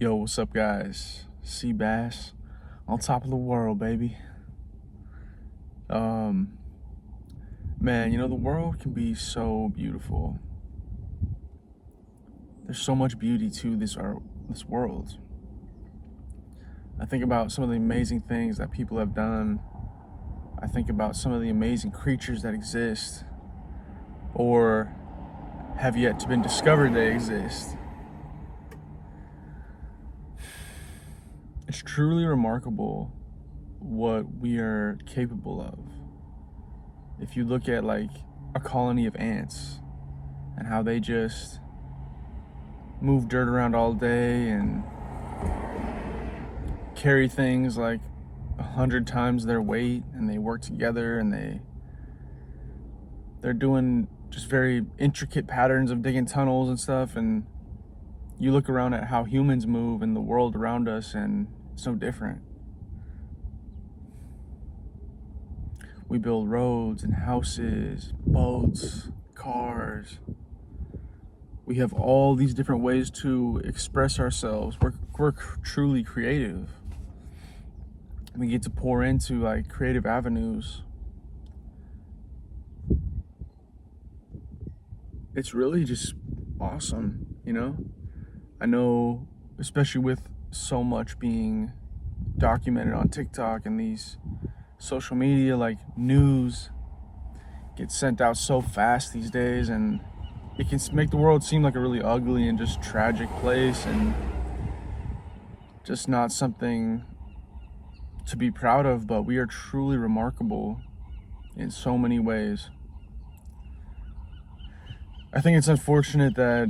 Yo, what's up, guys? Sea Bass on top of the world, baby. Um, Man, the world can be so beautiful. There's so much beauty to this world. I think about some of the amazing things that people have done. I think about some of the amazing creatures that exist or have yet to been discovered they exist. It's truly remarkable what we are capable of. If you look at like a colony of ants and how they just move dirt around all day and carry things like 100 times their weight, and they work together, and they're doing just very intricate patterns of digging tunnels and stuff. And you look around at how humans move in the world around us, and it's no different. We build roads and houses, boats, cars. We have all these different ways to express ourselves. We're truly creative. We get to pour into like creative avenues. It's really just awesome, I know, especially with so much being documented on TikTok and these social media, like news gets sent out so fast these days, and it can make the world seem like a really ugly and just tragic place, and just not something to be proud of. But we are truly remarkable in so many ways. I think it's unfortunate that,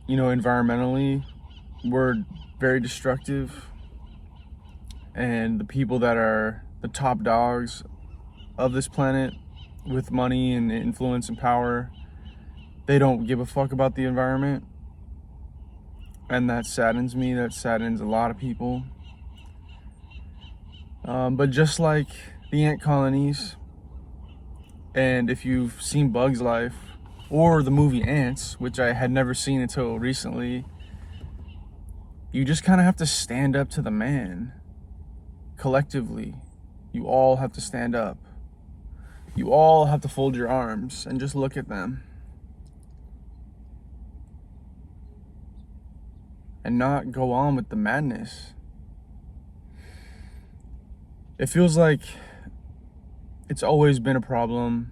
environmentally, we're very destructive, and the people that are the top dogs of this planet with money and influence and power, they don't give a fuck about the environment. And that saddens me. That saddens a lot of people. But just like the ant colonies, and if you've seen Bug's Life or the movie Ants, which I had never seen until recently, you just kind of have to stand up to the man. Collectively, you all have to stand up. You all have to fold your arms and just look at them. And not go on with the madness. It feels like it's always been a problem.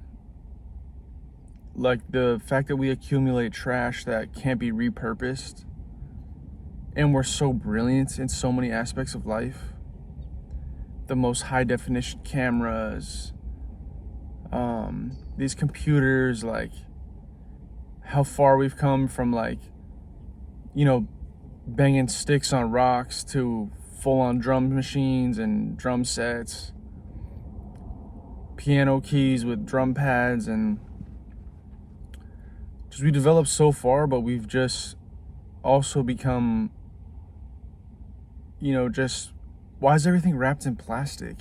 Like the fact that we accumulate trash that can't be repurposed. And we're so brilliant in so many aspects of life. The most high definition cameras, these computers, like how far we've come from like, banging sticks on rocks to full on drum machines and drum sets, piano keys with drum pads, and just we developed so far, but we've just also become, just, why is everything wrapped in plastic?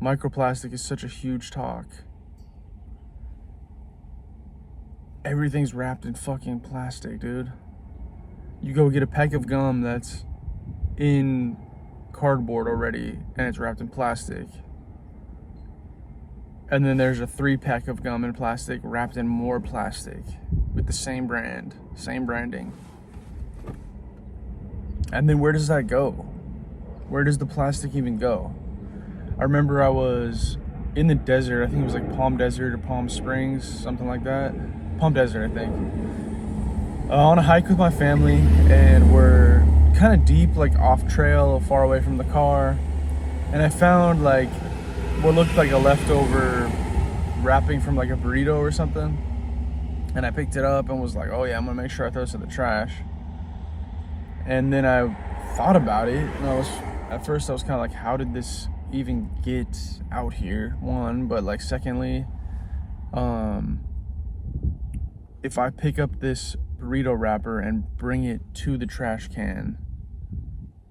Microplastic is such a huge talk. Everything's wrapped in fucking plastic, dude. You go get a pack of gum that's in cardboard already, and it's wrapped in plastic. And then there's a 3-pack of gum in plastic wrapped in more plastic with the same brand, same branding. And then where does that go? Where does the plastic even go? I remember I was in the desert. I think it was like Palm Desert or Palm Springs, something like that. Palm Desert, I think. On a hike with my family, and we're kind of deep, like off trail, far away from the car. And I found like what looked like a leftover wrapping from like a burrito or something. And I picked it up and was like, oh yeah, I'm gonna make sure I throw this in the trash. And then I thought about it, and at first I was kind of like, how did this even get out here? One, but like secondly, if I pick up this burrito wrapper and bring it to the trash can,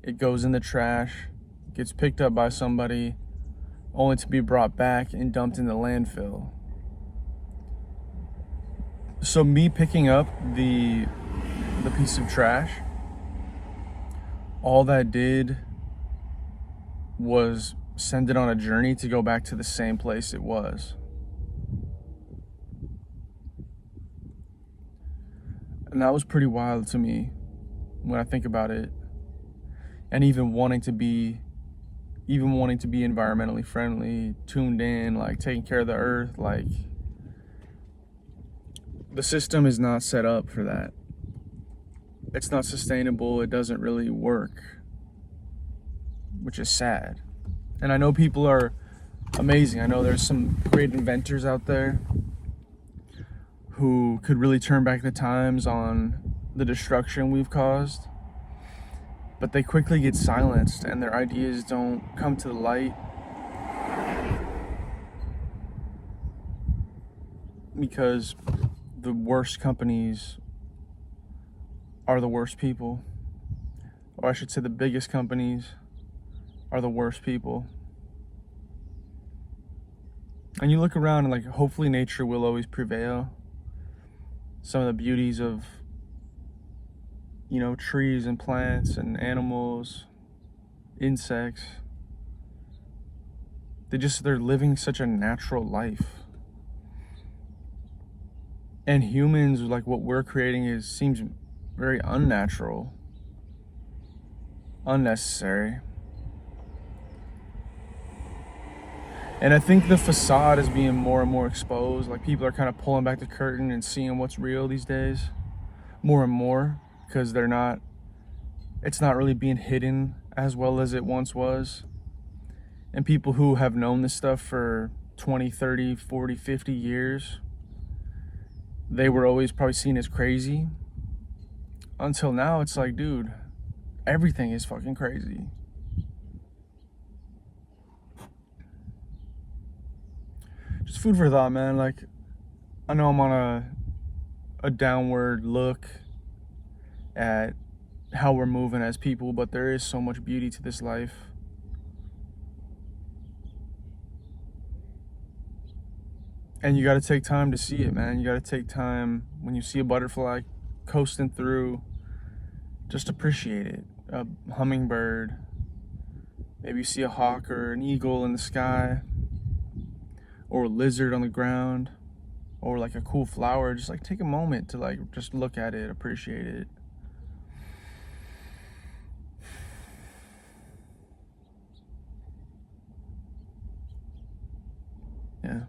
it goes in the trash, gets picked up by somebody, only to be brought back and dumped in the landfill. So me picking up the piece of trash all that did was send it on a journey to go back to the same place it was. And that was pretty wild to me when I think about it. And even wanting to be environmentally friendly, tuned in, like taking care of the earth, like the system is not set up for that. It's not sustainable. It doesn't really work, which is sad. And I know people are amazing. I know there's some great inventors out there who could really turn back the times on the destruction we've caused, but they quickly get silenced and their ideas don't come to the light because the worst companies are the worst people. Or I should say the biggest companies are the worst people. And you look around and like hopefully nature will always prevail. Some of the beauties of, you know, trees and plants and animals, insects. They're living such a natural life. And humans, like what we're creating seems very unnatural, unnecessary. And I think the facade is being more and more exposed. Like people are kind of pulling back the curtain and seeing what's real these days, more and more, because it's not really being hidden as well as it once was. And people who have known this stuff for 20, 30, 40, 50 years, they were always probably seen as crazy. Until now, it's like, dude, everything is fucking crazy. Just food for thought, man. Like, I know I'm on a downward look at how we're moving as people, but there is so much beauty to this life. And you got to take time to see it, man. You got to take time when you see a butterfly coasting through, just appreciate it. A hummingbird, maybe you see a hawk or an eagle in the sky, or a lizard on the ground, or like a cool flower. Just like take a moment to like just look at it, appreciate it. Yeah.